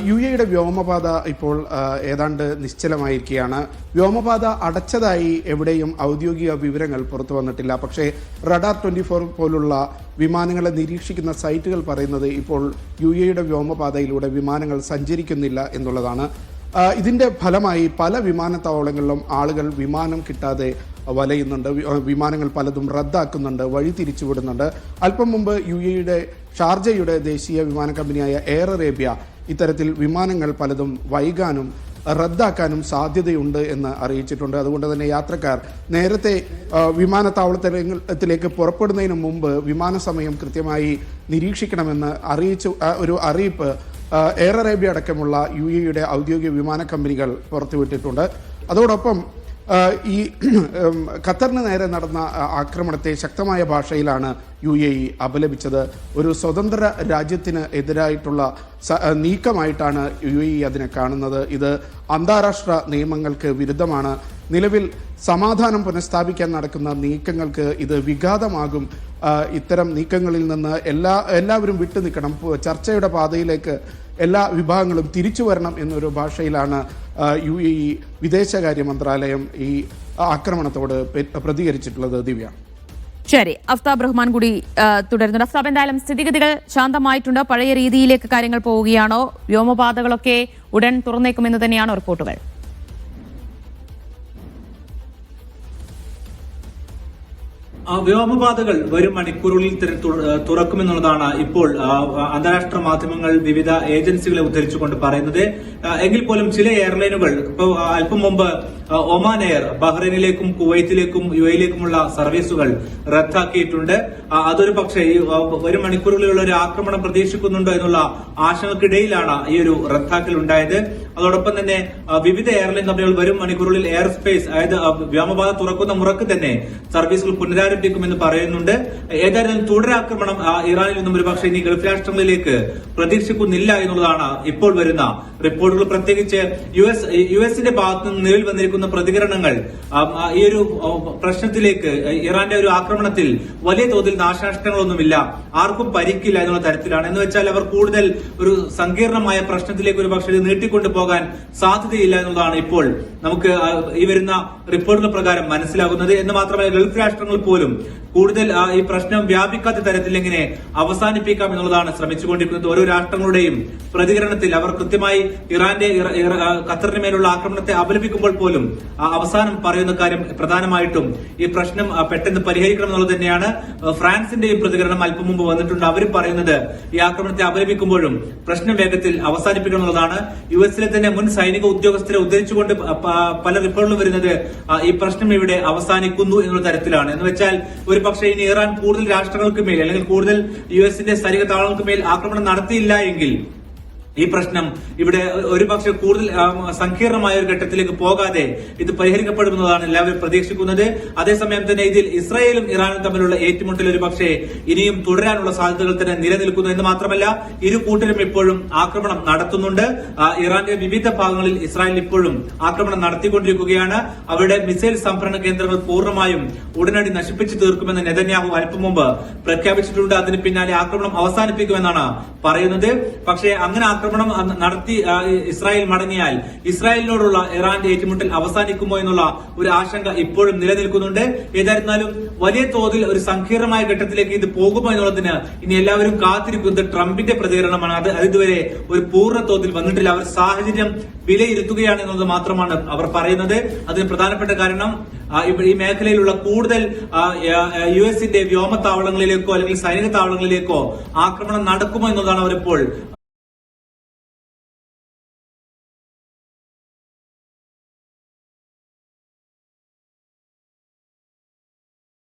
യുഎഇയുടെ വ്യോമപാത ഇപ്പോൾ ഏതാണ്ട് നിശ്ചലമായിരിക്കുകയാണ്. വ്യോമപാത അടച്ചതായി എവിടെയും ഔദ്യോഗിക വിവരങ്ങൾ പുറത്തു വന്നിട്ടില്ല. പക്ഷേ റഡാർ 24 പോലുള്ള വിമാനങ്ങളെ നിരീക്ഷിക്കുന്ന സൈറ്റുകൾ പറയുന്നത് ഇപ്പോൾ യുഎഇയുടെ വ്യോമപാതയിലൂടെ വിമാനങ്ങൾ സഞ്ചരിക്കുന്നില്ല എന്നുള്ളതാണ്. ഇതിന്റെ ഫലമായി പല വിമാനത്താവളങ്ങളിലും ആളുകൾ വിമാനം കിട്ടാതെ വലയുന്നുണ്ട്. വിമാനങ്ങൾ പലതും റദ്ദാക്കുന്നുണ്ട്, വഴി തിരിച്ചുവിടുന്നുണ്ട്. അല്പം മുമ്പ് യുഎഇയുടെ ഷാർജയുടെ ദേശീയ വിമാന കമ്പനിയായ എയർ അറേബ്യ ഇത്തരത്തിൽ വിമാനങ്ങൾ പലതും വൈകാനും റദ്ദാക്കാനും സാധ്യതയുണ്ട് എന്ന് അറിയിച്ചിട്ടുണ്ട്. അതുകൊണ്ട് തന്നെ യാത്രക്കാർ നേരത്തെ വിമാനത്താവളത്തിലേക്ക് പുറപ്പെടുന്നതിന് മുമ്പ് വിമാന സമയം കൃത്യമായി നിരീക്ഷിക്കണമെന്ന് ഒരു അറിയിപ്പ് എയർ അറേബ്യ അടക്കമുള്ള യുഎഇയുടെ ഔദ്യോഗിക വിമാന കമ്പനികൾ പുറത്തുവിട്ടിട്ടുണ്ട്. അതോടൊപ്പം ഈ ഖത്തറിന് നേരെ നടന്ന ആക്രമണത്തെ ശക്തമായ ഭാഷയിലാണ് യുഎഇ അപലപിച്ചത്. ഒരു സ്വതന്ത്ര രാജ്യത്തിന് എതിരായിട്ടുള്ള നീക്കമായിട്ടാണ് യുഎഇ അതിനെ കാണുന്നത്. ഇത് അന്താരാഷ്ട്ര നിയമങ്ങൾക്ക് വിരുദ്ധമാണ്. നിലവിൽ സമാധാനം പുനഃസ്ഥാപിക്കാൻ നടക്കുന്ന നീക്കങ്ങൾക്ക് ഇത് വിഘാതമാകും. ഇത്തരം നീക്കങ്ങളിൽ നിന്ന് എല്ലാവരും വിട്ടുനിൽക്കണം. ചർച്ചയുടെ പാതയിലേക്ക് എല്ലാ വിഭാഗങ്ങളും തിരിച്ചു വരണം എന്നൊരു ഭാഷയിലാണ് യുഎഇ വിദേശകാര്യ മന്ത്രാലയം ഈ ആക്രമണത്തോട് പ്രതികരിച്ചിട്ടുള്ളത്. ദിവ്യ. ശരി, അഫ്താബ് റഹ്മാൻ കൂടി തുടരുന്നുണ്ട്. അഫ്താബ്, എന്തായാലും സ്ഥിതിഗതികൾ ശാന്തമായിട്ടുണ്ട്. പഴയ രീതിയിലേക്ക് കാര്യങ്ങൾ പോവുകയാണോ? വ്യോമപാതകളൊക്കെ ഉടൻ തുറന്നേക്കുമെന്ന് തന്നെയാണോ റിപ്പോർട്ടുകൾ? വ്യോമപാതകൾ വരും മണിക്കൂറുകളിൽ തുറക്കുമെന്നുള്ളതാണ് ഇപ്പോൾ അന്താരാഷ്ട്ര മാധ്യമങ്ങൾ വിവിധ ഏജൻസികളെ ഉദ്ധരിച്ചുകൊണ്ട് പറയുന്നത്. എങ്കിൽ പോലും ചില എയർലൈനുകൾ ഇപ്പോൾ അല്പം മുമ്പ് ഒമാൻ എയർ ബഹ്റൈനിലേക്കും കുവൈത്തിലേക്കും യുഎയിലേക്കുമുള്ള സർവീസുകൾ റദ്ദാക്കിയിട്ടുണ്ട്. അതൊരു പക്ഷേ വരും മണിക്കൂറുകളിലുള്ള ഒരു ആക്രമണം പ്രതീക്ഷിക്കുന്നുണ്ടോ എന്നുള്ള ആശങ്കക്കിടയിലാണ് ഈ ഒരു റദ്ദാക്കൽ ഉണ്ടായത്. അതോടൊപ്പം തന്നെ വിവിധ എയർലൈൻ കമ്പനികൾ വരും മണിക്കൂറുകളിൽ എയർ സ്പേസ്, അതായത് വ്യോമപാത തുറക്കുന്ന മുറക്ക് തന്നെ സർവീസുകൾ പുനരാരംഭിക്കുമെന്ന് പറയുന്നുണ്ട്. ഏതായാലും തുടരാക്രമണം ഇറാനിൽ നിന്നും ഒരുപക്ഷെ ഇനി ഗൾഫ് രാഷ്ട്രങ്ങളിലേക്ക് പ്രതീക്ഷിക്കുന്നില്ല എന്നുള്ളതാണ് ഇപ്പോൾ വരുന്ന റിപ്പോർട്ടുകൾ. പ്രത്യേകിച്ച് യുഎസിന്റെ ഭാഗത്ത് നിന്ന് നിലവിൽ വന്നിരിക്കുന്ന പ്രതികരണങ്ങൾ ഈ ഒരു പ്രശ്നത്തിലേക്ക്, ഇറാന്റെ ഒരു ആക്രമണത്തിൽ വലിയ തോതിൽ നാശനഷ്ടങ്ങളൊന്നുമില്ല, ആർക്കും പരിക്കില്ല എന്നുള്ള തരത്തിലാണ്. എന്ന് വെച്ചാൽ അവർ കൂടുതൽ ഒരു സങ്കീർണമായ പ്രശ്നത്തിലേക്ക് ഒരു പക്ഷേ നീട്ടിക്കൊണ്ടു പോകാൻ സാധ്യതയില്ല എന്നുള്ളതാണ് ഇപ്പോൾ നമുക്ക് ഈ വരുന്ന റിപ്പോർട്ടുകൾ പ്രകാരം മനസ്സിലാകുന്നത്. എന്ന് മാത്രമല്ല, ഗൾഫ് രാഷ്ട്രങ്ങൾ പോലും കൂടുതൽ ഈ പ്രശ്നം വ്യാപിക്കാത്ത തരത്തിൽ എങ്ങനെ അവസാനിപ്പിക്കാം എന്നുള്ളതാണ് ശ്രമിച്ചുകൊണ്ടിരിക്കുന്നത്. ഓരോ രാഷ്ട്രങ്ങളുടെയും പ്രതികരണത്തിൽ അവർ കൃത്യമായി ഖത്തറിന് മേലുള്ള ആക്രമണത്തെ അപലപിക്കുമ്പോൾ പോലും അവസാനം പറയുന്ന കാര്യം പ്രധാനമായിട്ടും ഈ പ്രശ്നം പെട്ടെന്ന് പരിഹരിക്കണം എന്നുള്ളത് തന്നെയാണ്. ഫ്രാൻസിന്റെയും പ്രതികരണം അല്പം മുമ്പ് വന്നിട്ടുണ്ട്. അവർ പറയുന്നത് ഈ ആക്രമണത്തെ അപലപിക്കുമ്പോഴും പ്രശ്നം വേഗത്തിൽ അവസാനിപ്പിക്കണം എന്നുള്ളതാണ്. യുഎസിലെ തന്നെ മുൻ സൈനിക ഉദ്യോഗസ്ഥരെ ഉദ്ധരിച്ചുകൊണ്ട് പല റിപ്പോർട്ടുകളും വരുന്നത് ഈ പ്രശ്നം ഇവിടെ അവസാനിക്കുന്നു എന്നുള്ള തരത്തിലാണ്. എന്ന് വെച്ചാൽ ഒരു പക്ഷേ ഇനി ഇറാൻ കൂടുതൽ രാഷ്ട്രങ്ങൾക്ക് മേൽ അല്ലെങ്കിൽ കൂടുതൽ യുഎസിന്റെ സൈനിക താവളങ്ങൾക്ക് മേൽ ആക്രമണം നടത്തിയില്ല എങ്കിൽ ഈ പ്രശ്നം ഇവിടെ ഒരുപക്ഷെ കൂടുതൽ സങ്കീർണമായ ഒരു ഘട്ടത്തിലേക്ക് പോകാതെ ഇത് പരിഹരിക്കപ്പെടുമെന്നതാണ് എല്ലാവരും പ്രതീക്ഷിക്കുന്നത്. അതേസമയം തന്നെ ഇതിൽ ഇസ്രായേലും ഇറാനും തമ്മിലുള്ള ഏറ്റുമുട്ടൽ ഒരുപക്ഷെ ഇനിയും തുടരാനുള്ള സാധ്യതകൾ തന്നെ നിലനിൽക്കുന്നു. എന്ന് മാത്രമല്ല, ഇരു കൂട്ടരും ഇപ്പോഴും ആക്രമണം നടത്തുന്നുണ്ട്. ഇറാന്റെ വിവിധ ഭാഗങ്ങളിൽ ഇസ്രായേൽ ഇപ്പോഴും ആക്രമണം നടത്തിക്കൊണ്ടിരിക്കുകയാണ്. അവരുടെ മിസൈൽ സംഭരണ കേന്ദ്രങ്ങൾ പൂർണ്ണമായും ഉടനടി നശിപ്പിച്ചു തീർക്കുമെന്ന് നെതന്യാഹു അല്പം മുമ്പ് പ്രഖ്യാപിച്ചിട്ടുണ്ട്. അതിന് പിന്നാലെ ആക്രമണം അവസാനിപ്പിക്കുമെന്നാണ് പറയുന്നത്. പക്ഷേ അങ്ങനെ ആക്രമണം നടത്തി ഇസ്രായേൽ മടങ്ങിയാൽ ഇസ്രായേലിനോടുള്ള ഇറാന്റെ ഏറ്റുമുട്ടൽ അവസാനിക്കുമോ എന്നുള്ള ഒരു ആശങ്ക ഇപ്പോഴും നിലനിൽക്കുന്നുണ്ട്. ഏതായിരുന്നാലും വലിയ തോതിൽ ഒരു സങ്കീർണമായ ഘട്ടത്തിലേക്ക് ഇത് പോകുമോ എന്നുള്ളതിന് ഇനി എല്ലാവരും കാത്തിരിക്കുന്നത് ട്രംപിന്റെ പ്രതികരണമാണ്. അത് ഇതുവരെ ഒരു പൂർണ്ണ തോതിൽ വന്നിട്ടില്ല. അവർ സാഹചര്യം വിലയിരുത്തുകയാണ് എന്നത് മാത്രമാണ് അവർ പറയുന്നത്. അതിന് പ്രധാനപ്പെട്ട കാരണം ഈ മേഖലയിലുള്ള കൂടുതൽ യുഎസിന്റെ വ്യോമത്താവളങ്ങളിലേക്കോ അല്ലെങ്കിൽ സൈനിക താവളങ്ങളിലേക്കോ ആക്രമണം നടക്കുമോ എന്നതാണ് അവരിപ്പോൾ